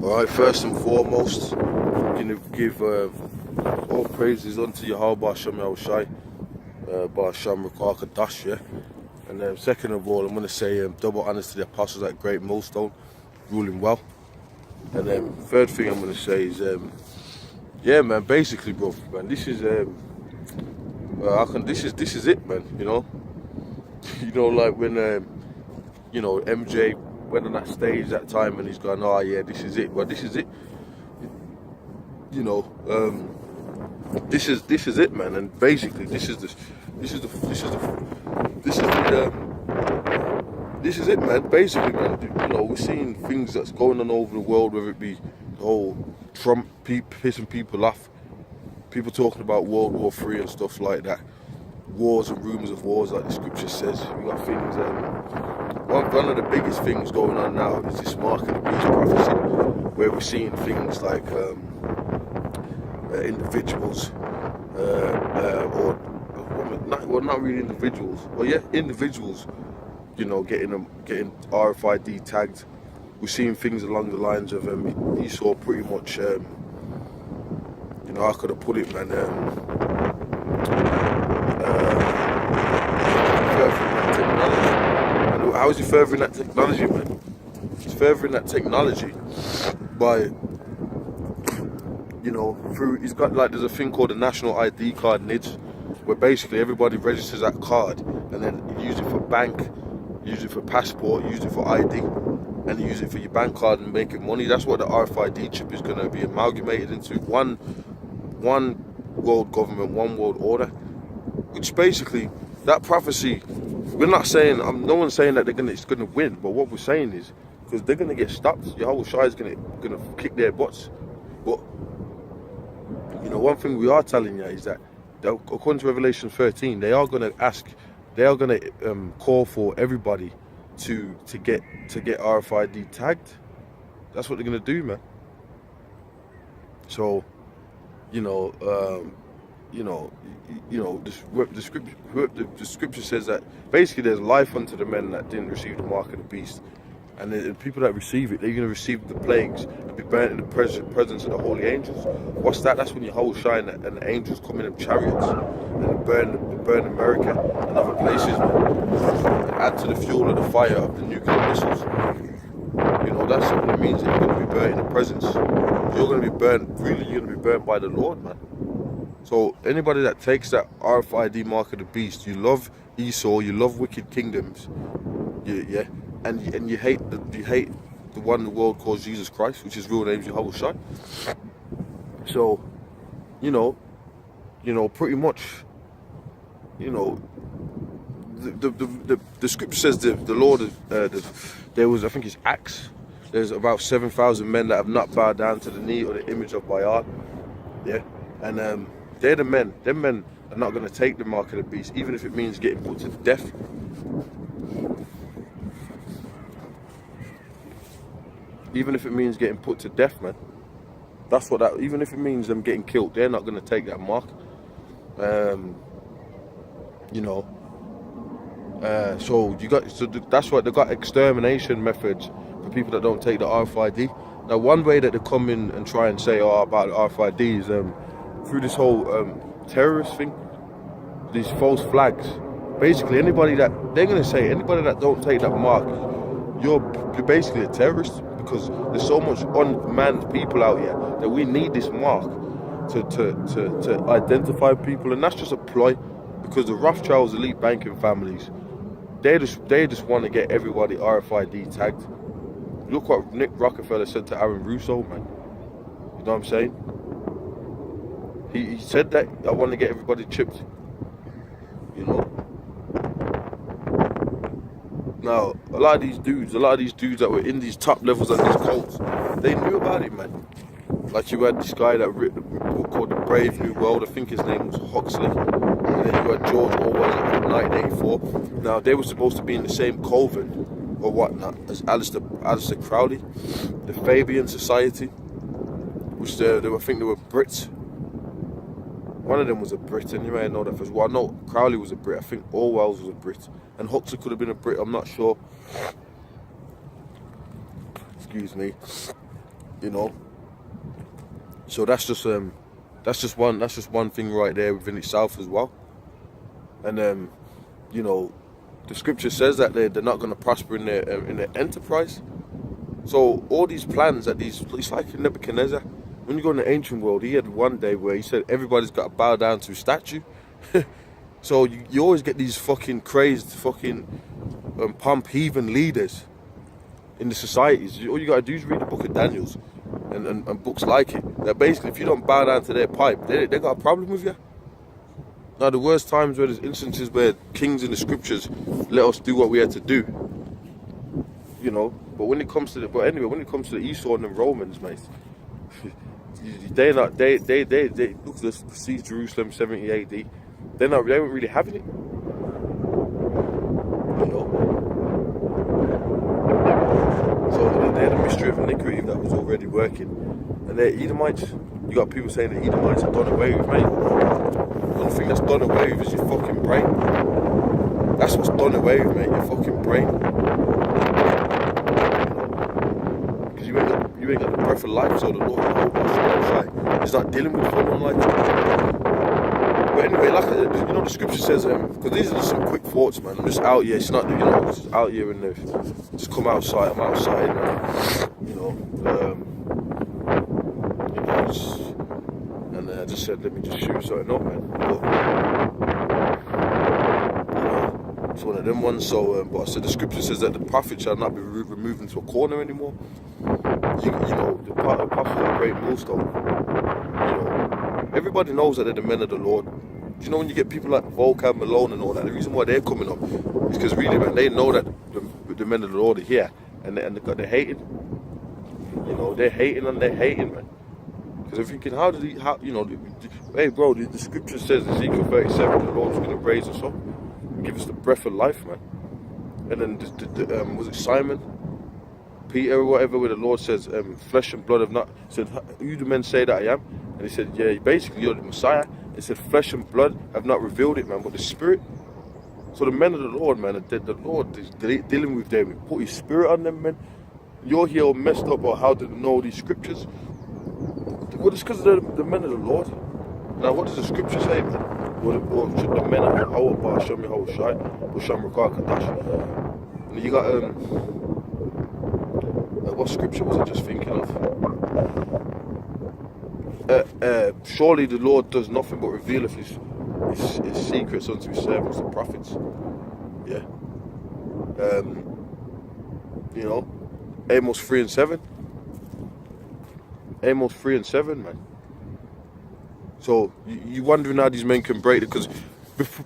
Alright, first and foremost, I'm going to give all praises unto Yahweh Hashem Yahushai, Ba'asham Rakakadash, yeah? And then second of all, I'm going to say double honors to the apostles at GreatMillStone, ruling well. And then third thing I'm going to say is, yeah, man, basically, bro, man, this is this is it, man, you know? You know, like when, you know, MJ went on that stage that time and he's going, oh yeah, this is it. Well, this is it. You know, this is it, man. And basically, this is it, man. Basically, man. You know, we're seeing things that's going on over the world, whether it be the whole Trump pissing people off, people talking about World War III and stuff like that, wars and rumors of wars, like the scripture says. We got things. One of the biggest things going on now is this mark of the beast prophecy, where we're seeing things like individuals, or not really individuals, well, yeah, individuals, you know, getting RFID tagged. We're seeing things along the lines of Esau pretty much, you know, how could I put it, man? How is he furthering that technology, man? He's furthering that technology by, you know, he's got, like, there's a thing called a national ID card, NIDS, where basically everybody registers that card and then you use it for bank, use it for passport, use it for ID, and you use it for your bank card and making money. That's what the RFID chip is going to be amalgamated into. One world government, one world order, which basically, that prophecy, we're not saying, no one's saying that it's gonna win, but what we're saying is, because they're gonna get stopped, Yahweh Shai is gonna kick their butts. But you know, one thing we are telling you is that, according to Revelation 13, they are gonna call for everybody to get RFID tagged. That's what they're gonna do, man. So, the scripture says that basically there's life unto the men that didn't receive the mark of the beast, and the people that receive it, they're going to receive the plagues and be burnt in the presence of the holy angels. What's that? That's when Yahweh shine and the angels come in chariots and burn America and other places, and add to the fuel of the fire of the nuclear missiles. You know, that's what it means, that you're going to be burnt in the presence. You're going to be burnt, really, you're going to be burnt by the Lord, man. So anybody that takes that RFID mark of the beast, you love Esau, you love wicked kingdoms, yeah, and you hate the one the world calls Jesus Christ, which his real name is Yahweh Shai. So, you know, pretty much, you know, the scripture says the Lord, there was, I think it's Acts, there's about 7,000 men that have not bowed down to the knee or the image of Baal, yeah, and they're the men. Them men are not going to take the mark of the beast, even if it means getting put to death. Even if it means getting put to death, man. That's what that. Even if it means them getting killed, they're not going to take that mark. You know. So that's why they got extermination methods for people that don't take the RFID. Now, one way that they come in and try and say, oh, about the RFID is through this whole terrorist thing, these false flags. Basically, anybody that don't take that mark, you're basically a terrorist, because there's so much unmanned people out here that we need this mark to identify people, and that's just a ploy, because the Rothschilds, elite banking families, they just want to get everybody RFID tagged. Look what Nick Rockefeller said to Aaron Russo, man. You know what I'm saying? He said that, I want to get everybody chipped, you know. Now, a lot of these dudes that were in these top levels of these cults, they knew about it, man. Like, you had this guy that wrote a book called The Brave New World, I think his name was Huxley, and then you had George Orwell in 1984. Now, they were supposed to be in the same coven, or whatnot, as Alistair Crowley, the Fabian Society, which I think they were Brits. One of them was a Brit, and you may know that for well. I know Crowley was a Brit. I think Orwell was a Brit, and Huxley could have been a Brit. I'm not sure. Excuse me. you know. So that's just one thing right there within itself as well. And you know, the scripture says that they're not going to prosper in their enterprise. So all these plans that it's like Nebuchadnezzar. When you go in the ancient world, he had one day where he said everybody's got to bow down to a statue. So you always get these fucking crazed fucking pump heathen leaders in the societies. All you gotta do is read the book of Daniels and books like it. That basically, if you don't bow down to their pipe, they got a problem with you. Now, the worst times where there's instances where kings in the scriptures let us do what we had to do, you know. But when it comes to the Esau and the Romans, mate, they look, let's seize Jerusalem 70 AD. They weren't really having it, you know. So they had a mystery of iniquity that was already working. And they're Edomites. You got people saying the Edomites are done away with, mate. The only thing that's done away with is your fucking brain. That's what's done away with, mate, your fucking brain. Because you ain't got the breath of life, so the Lord is not dealing with someone like that. But anyway, like you know, the scripture says, because these are just some quick thoughts, man. I'm just out here. It's not, you know, just out here and just come outside. I'm outside, man. You know, and I just said, let me just shoot something up, man. But, you know, it's one of them ones. So, but I said the scripture says that the prophet shall not be removed into a corner anymore. You know, the prophets are great millstone. You know, everybody knows that they're the men of the Lord. You know, when you get people like Volcan, Malone and all that, the reason why they're coming up is because really, man, they know that the men of the Lord are here, and they're hating. You know, they're hating, man. Because if you can, you know, hey, bro, the scripture says, Ezekiel 37, the Lord's going to raise us up and give us the breath of life, man. And then, was it Simon? Peter or whatever, where the Lord says, flesh and blood have not, said, who do men say that I am? And he said, yeah, basically you're the Messiah. He said, flesh and blood have not revealed it, man, but the Spirit. So the men of the Lord, man, the Lord is dealing with them. He put his Spirit on them, man. You're here all messed up about how to know these scriptures. Well, it's because of the men of the Lord. Now, what does the scripture say, man? Or should the men of Yahweh show me how to shine, or Shamrakar Kadash? And you got, what scripture was I just thinking of? Surely the Lord does nothing but revealeth his secrets unto his servants, the prophets. Yeah. You know, Amos 3:7. Amos 3:7, man. So you wondering how these men can break it? Because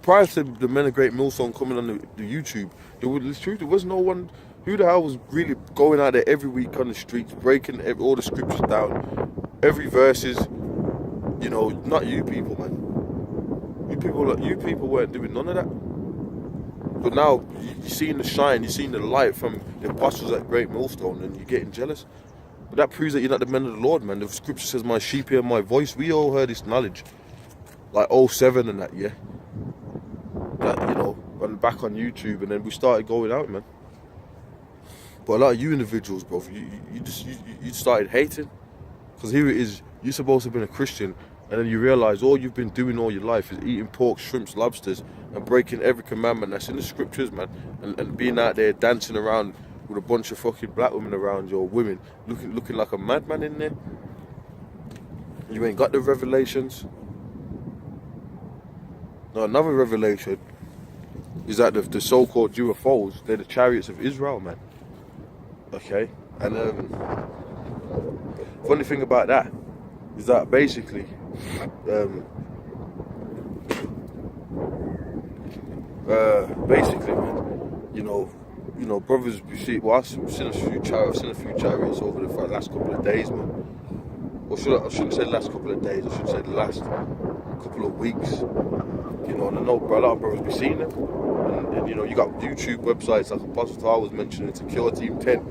prior to the men of GreatMillStone coming on the YouTube, there was no one. Who the hell was really going out there every week on the streets, breaking all the scriptures down, every verses? You know, not you people, man. You people weren't doing none of that. But now you're seeing the shine, you're seeing the light from the apostles at GreatMillStone, and you're getting jealous. But that proves that you're not the men of the Lord, man. The scripture says, "My sheep hear my voice." We all heard this knowledge, like 07 and that, yeah. That, you know, and back on YouTube, and then we started going out, man. But a lot of you individuals, bro, you started hating, because here it is. You're supposed to have been a Christian, and then you realise all you've been doing all your life is eating pork, shrimps, lobsters, and breaking every commandment that's in the scriptures, man, and being out there dancing around with a bunch of fucking black women around you, or women, looking like a madman in there. You ain't got the revelations. Now, another revelation is that the so-called UFOs, they're the chariots of Israel, man. Okay? And funny thing about that is that basically man, you know, brothers, you see, well, I've seen a few chariots over the last couple of days, man. Or I shouldn't say last couple of days, I should say the last couple of weeks. You know, and I know a lot of brothers be seeing them. And you know, you got YouTube websites like Apostle Tar was mentioning, Secure Team 10,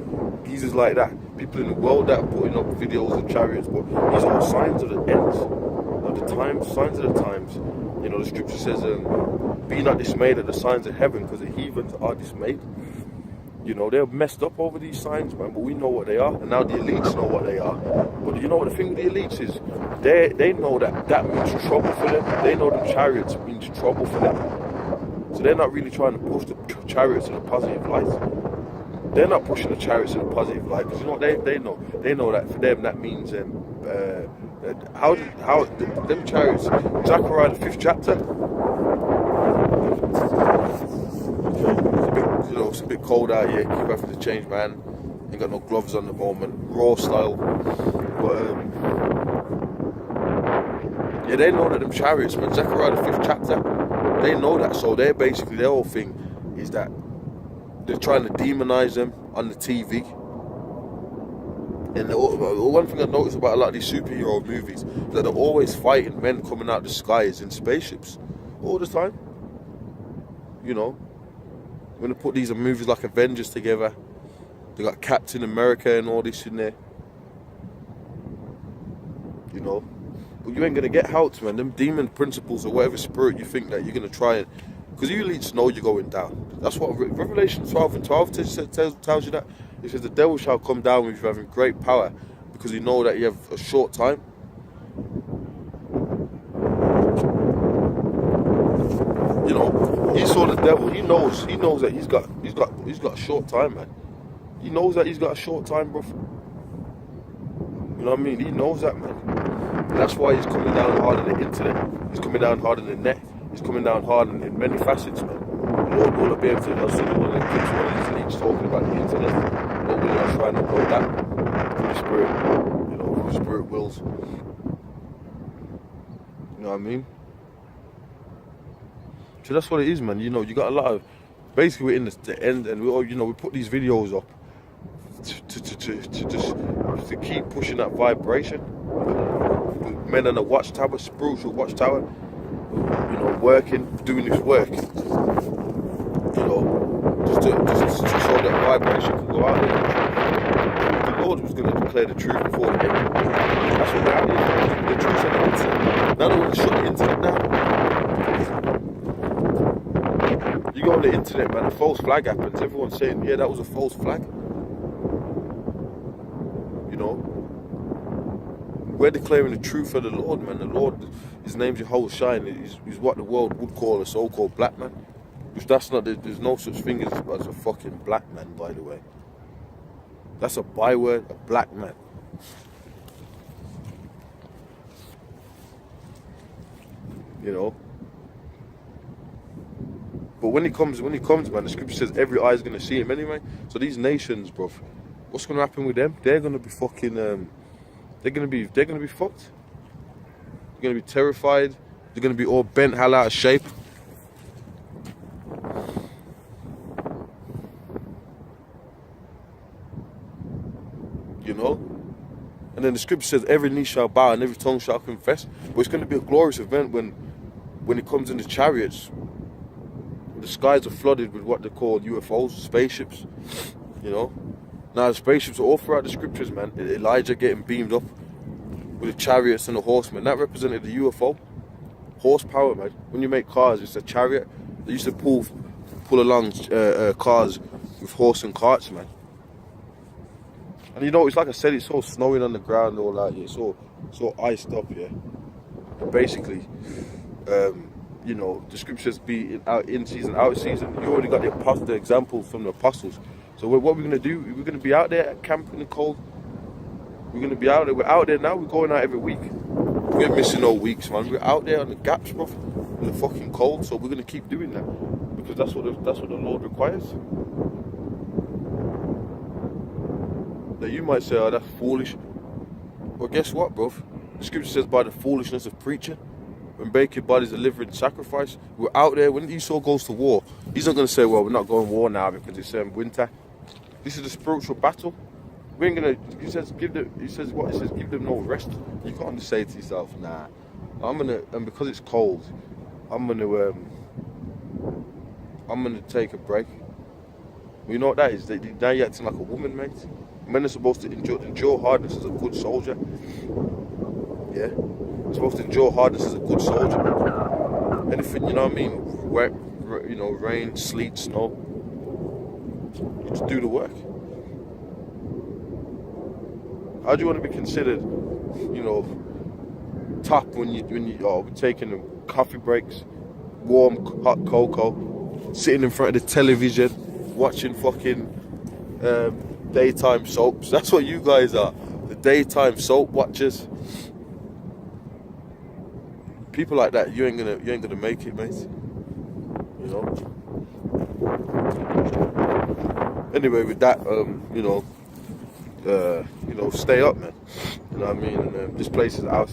geezers like that. People in the world that are putting up videos of chariots, but these are signs of the ends of the times, signs of the times. You know, the scripture says, be not dismayed at the signs of heaven, because the heathens are dismayed. You know, they're messed up over these signs, man, but we know what they are, and now the elites know what they are. But you know what the thing with the elites is? They know that means trouble for them. They know the chariots means trouble for them. So they're not really trying to push the chariots to the positive light. They're not pushing the chariots to the positive light, because you know what they know that for them that means how them chariots, Zechariah the 5th chapter. It's a bit cold out here. Keep having to change, man. Ain't got no gloves on the moment. Raw style. But yeah, they know that them chariots, man. Zechariah the 5th chapter. They know that. So they're basically, their whole thing is that they're trying to demonize them on the TV. And the one thing I notice about a lot of these superhero movies is that they're always fighting men coming out of the skies in spaceships all the time. You know, when they put these movies like Avengers together, they got Captain America and all this in there. You know, but you ain't gonna get helped, man. Them demon principles or whatever spirit you think that you're gonna try it, because you elites know you're going down. That's what Revelation 12 and 12 tells you that. It says the devil shall come down with you having great power, because you know that you have a short time. You know, he saw the devil. He knows that he's got a short time, man. He knows that he's got a short time, bro. You know what I mean? He knows that, man. And that's why he's coming down hard on the internet. He's coming down hard on the net. He's coming down hard in many facets, man. The Lord will be able to. I'll see one of the kids, one of these elites talking about the internet. Lord will try and upload that through the spirit. You know, the spirit wills. You know what I mean? So that's what it is, man. You know, you got a lot of, basically we're in the end, and we put these videos up to keep pushing that vibration. Men on the watchtower, spiritual watchtower, you know, working, doing this work. You know, just to show that vibration can go out there. The Lord was going to declare the truth before the end. That's what we're out here. The truth's on the internet. Now they want to shut the internet down. You go on the internet, man, a false flag happens. Everyone's saying, yeah, that was a false flag. You know, we're declaring the truth of the Lord, man. The Lord, his name's Jehovah Shine. He's what the world would call a so-called black man. Which that's not, there's no such thing as a fucking black man, by the way. That's a byword, a black man. You know. But when he comes, man, the scripture says every eye is going to see him anyway. So these nations, bro, what's going to happen with them? They're going to be fucking, they're going to be fucked. They're going to be terrified. They're going to be all bent hell out of shape. You know? And then the scripture says every knee shall bow and every tongue shall confess. But it's going to be a glorious event when it comes in the chariots. The skies are flooded with what they call UFOs, spaceships, you know. Now the spaceships are all throughout the scriptures, man. Elijah getting beamed up with the chariots and the horsemen. That represented the UFO. Horsepower, man. When you make cars, it's a chariot. They used to pull along cars with horse and carts, man. And you know, it's like I said, it's all snowing on the ground, all that. Yeah, it's all iced up, yeah. But basically, you know, the scriptures be in season, out of season. You already got the examples from the apostles. So what we're going to do, we're going to be out there at camp in the cold. We're going to be out there. We're out there now. We're going out every week. We're missing no weeks, man. We're out there on the gaps, bro, in the fucking cold. So we're going to keep doing that because that's what the Lord requires. Now you might say, oh, that's foolish. Well, guess what, bro? The scripture says by the foolishness of preaching, when make your bodies a living sacrifice. We're out there. When Esau goes to war, he's not going to say, well, we're not going to war now because it's winter. This is a spiritual battle. We ain't going to, he says, give them no rest. You can't just say to yourself, nah, and because it's cold, I'm going to take a break. You know what that is? Now you're acting like a woman, mate. Men are supposed to endure hardness as a good soldier. Yeah? You're supposed to endure hardness as a good soldier. Anything, you know what I mean? Wet, you know, rain, sleet, snow. You just do the work. How do you want to be considered, top when you are taking coffee breaks, warm hot cocoa, sitting in front of the television, watching fucking daytime soaps? That's what you guys are, the daytime soap watchers. People like that, you ain't gonna make it, mate. Anyway, with that, stay up, man. You know what I mean? And this place is out.